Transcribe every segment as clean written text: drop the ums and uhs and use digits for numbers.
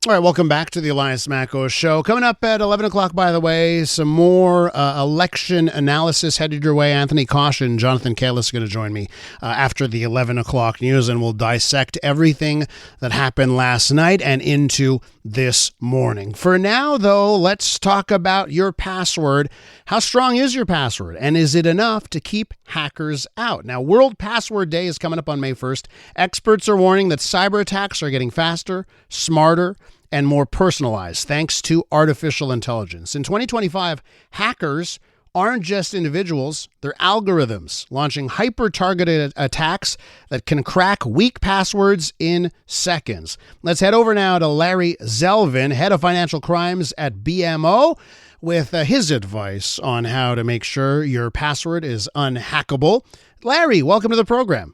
All right, welcome back to the Elias Macko Show. Coming up at 11 o'clock, by the way, some more election analysis headed your way. Anthony Caution, Jonathan Kalis are going to join me after the 11 o'clock news, and we'll dissect everything that happened last night and into this morning. For now, though, let's talk about your password. How strong is your password, and is it enough to keep hackers out? Now, World Password Day is coming up on May 1st. Experts are warning that cyber attacks are getting faster, smarter, and more personalized thanks to artificial intelligence. In 2025, hackers aren't just individuals, they're algorithms launching hyper-targeted attacks that can crack weak passwords in seconds. Let's head over now to Larry Zelvin, head of financial crimes at BMO, with his advice on how to make sure your password is unhackable. Larry, welcome to the program.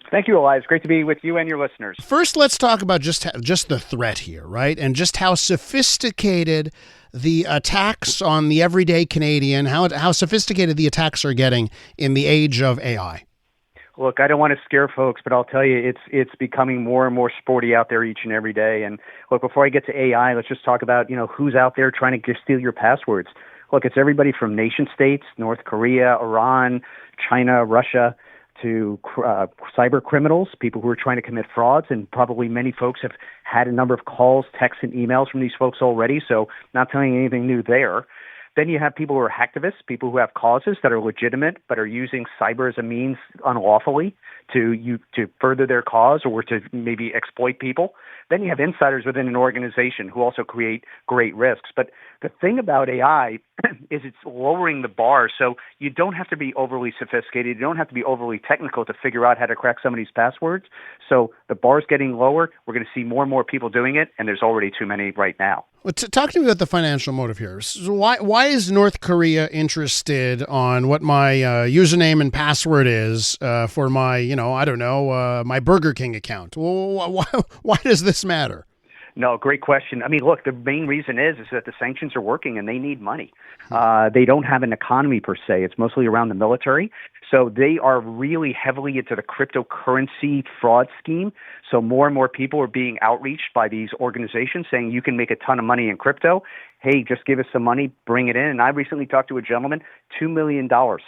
Thank you, Elias. Great to be with you and your listeners. First, let's talk about just the threat here, right? And just how sophisticated the attacks on the everyday Canadian, how sophisticated the attacks are getting in the age of AI. Look, I don't want to scare folks, but I'll tell you, it's becoming more and more sporty out there each and every day. And look, before I get to AI, let's just talk about, who's out there trying to steal your passwords. Look, it's everybody from nation states, North Korea, Iran, China, Russia, to cyber criminals, people who are trying to commit frauds, and probably many folks have had a number of calls, texts, and emails from these folks already, so not telling you anything new there. Then you have people who are hacktivists, people who have causes that are legitimate but are using cyber as a means unlawfully to further their cause or to maybe exploit people. Then you have insiders within an organization who also create great risks. But the thing about AI is it's lowering the bar, so you don't have to be overly sophisticated. You don't have to be overly technical to figure out how to crack some of these passwords. So the bar's getting lower. We're going to see more and more people doing it, and there's already too many right now. Well, talk to me about the financial motive here. So why is North Korea interested on what my username and password is for my, my Burger King account? Well, why does this matter? No, great question. I mean, look, the main reason is that the sanctions are working and they need money. They don't have an economy per se. It's mostly around the military. So they are really heavily into the cryptocurrency fraud scheme. So more and more people are being outreached by these organizations saying you can make a ton of money in crypto. Hey, just give us some money, bring it in. And I recently talked to a gentleman, $2 million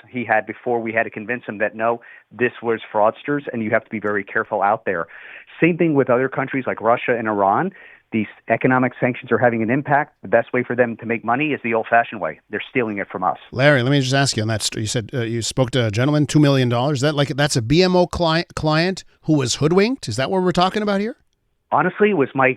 he had before we had to convince him that, no, this was fraudsters and you have to be very careful out there. Same thing with other countries like Russia and Iran. These economic sanctions are having an impact. The best way for them to make money is the old-fashioned way. They're stealing it from us. Larry, let me just ask you on that. You said you spoke to a gentleman, $2 million. Is that that's a BMO client who was hoodwinked? Is that what we're talking about here? Honestly, it was my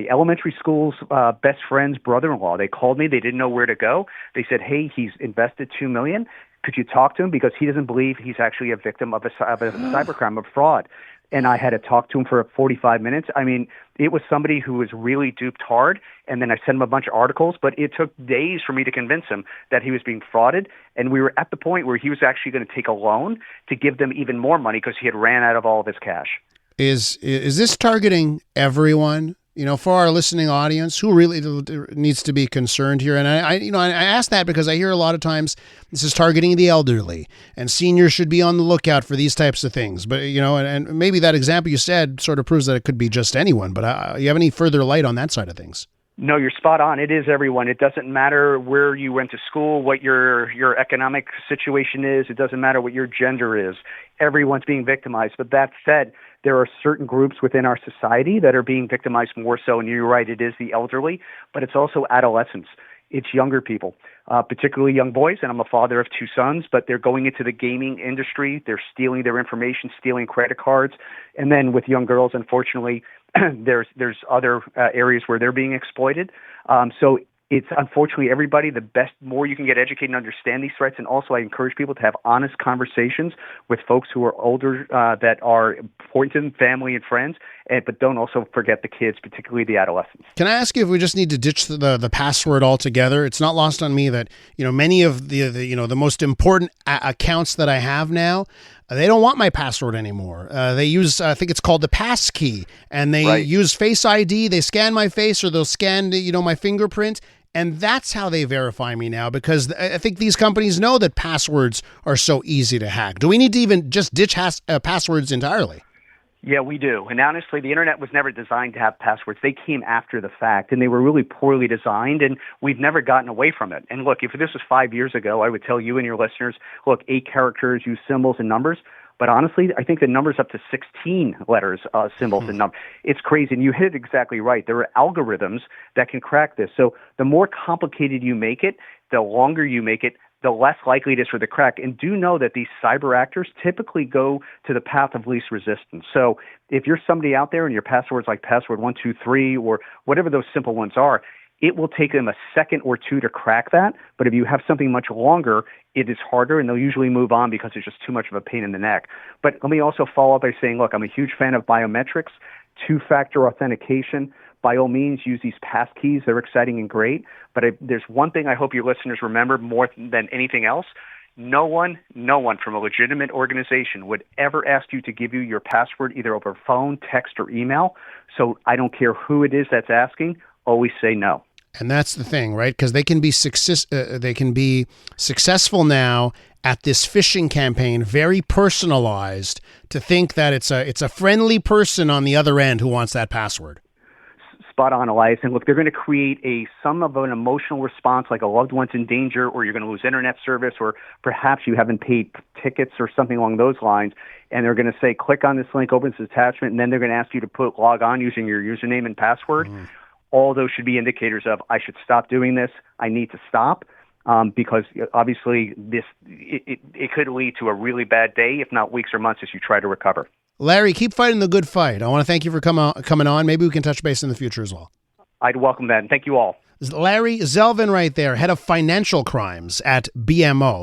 elementary school's best friend's brother-in-law. They called me. They didn't know where to go. They said, hey, he's invested $2 million. Could you talk to him? Because he doesn't believe he's actually a victim of a cybercrime, of fraud. And I had to talk to him for 45 minutes. I mean, it was somebody who was really duped hard, and then I sent him a bunch of articles, but it took days for me to convince him that he was being frauded, and we were at the point where he was actually going to take a loan to give them even more money because he had ran out of all of his cash. Is this targeting everyone? For our listening audience, who really needs to be concerned here? And I ask that because I hear a lot of times this is targeting the elderly, and seniors should be on the lookout for these types of things. But and maybe that example you said sort of proves that it could be just anyone. But you have any further light on that side of things? No, you're spot on. It is everyone. It doesn't matter where you went to school, what your economic situation is. It doesn't matter what your gender is. Everyone's being victimized. But that said, there are certain groups within our society that are being victimized more so. And you're right, it is the elderly, but it's also adolescents. It's younger people, particularly young boys. And I'm a father of 2 sons, but they're going into the gaming industry. They're stealing their information, stealing credit cards. And then with young girls, unfortunately, there's other areas where they're being exploited. So it's unfortunately everybody. The more you can get educated and understand these threats. And also I encourage people to have honest conversations with folks who are older that are important to them, family and friends, but don't also forget the kids, particularly the adolescents. Can I ask you if we just need to ditch the password altogether? It's not lost on me that many of the most important accounts that I have now, they don't want my password anymore. They use, I think it's called the pass key, and they use Face ID. They scan my face, or they'll scan my fingerprint. And that's how they verify me now, because I think these companies know that passwords are so easy to hack. Do we need to even just ditch passwords entirely? Yeah, we do. And honestly, the internet was never designed to have passwords. They came after the fact, and they were really poorly designed, and we've never gotten away from it. And look, if this was 5 years ago, I would tell you and your listeners, look, 8 characters, use symbols and numbers. But honestly, I think the number's up to 16 letters, symbols, and numbers. It's crazy. And you hit it exactly right. There are algorithms that can crack this. So the more complicated you make it, the longer you make it, the less likely it is for the crack. And do know that these cyber actors typically go to the path of least resistance. So if you're somebody out there and your password's like password 123 or whatever those simple ones are, it will take them a second or two to crack that. But if you have something much longer, it is harder, and they'll usually move on because it's just too much of a pain in the neck. But let me also follow up by saying, look, I'm a huge fan of biometrics, two-factor authentication. By all means, use these passkeys. They're exciting and great. But there's one thing I hope your listeners remember more than anything else. No one from a legitimate organization would ever ask you to give you your password either over phone, text, or email. So I don't care who it is that's asking. Always say no. And that's the thing, right? Because they can be successful now at this phishing campaign, very personalized, to think that it's a friendly person on the other end who wants that password. Spot on, Elias. And look, they're going to create some of an emotional response, like a loved one's in danger, or you're going to lose internet service, or perhaps you haven't paid tickets or something along those lines. And they're going to say, click on this link, open this attachment, and then they're going to ask you to log on using your username and password. All those should be indicators of, I should stop doing this. I need to stop, because obviously it could lead to a really bad day, if not weeks or months, as you try to recover. Larry, keep fighting the good fight. I want to thank you for coming on. Maybe we can touch base in the future as well. I'd welcome that, and thank you all. Larry Zelvin right there, head of financial crimes at BMO.